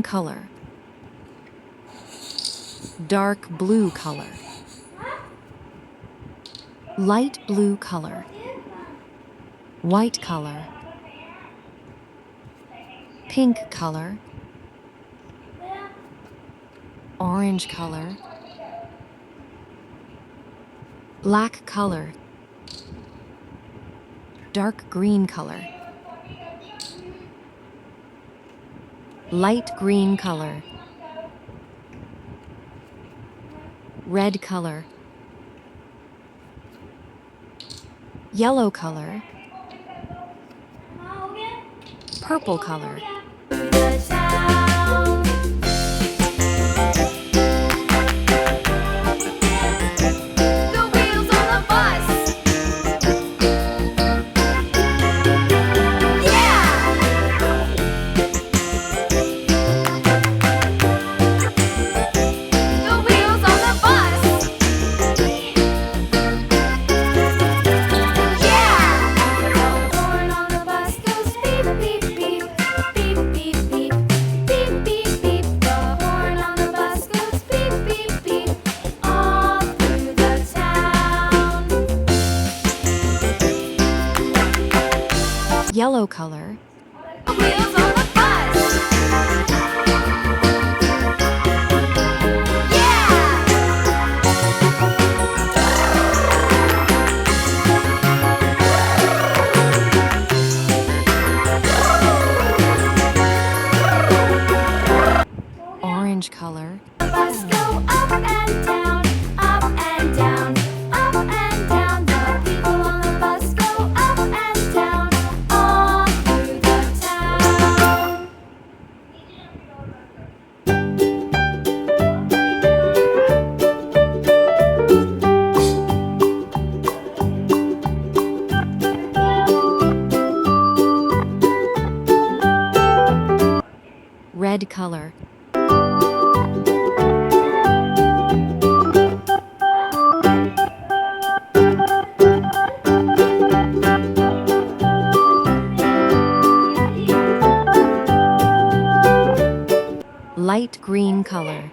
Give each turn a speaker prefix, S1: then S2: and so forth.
S1: brown color, dark blue color, light blue color, white color, pink color, orange color, black color, dark green color, light green color, red color, yellow color, purple color. Yellow color,
S2: The wheels on the bus.
S1: orange color,
S2: The bus go up and down, up and down, up and down. The people on the bus go up and down, all through the town.
S1: red color, light green color,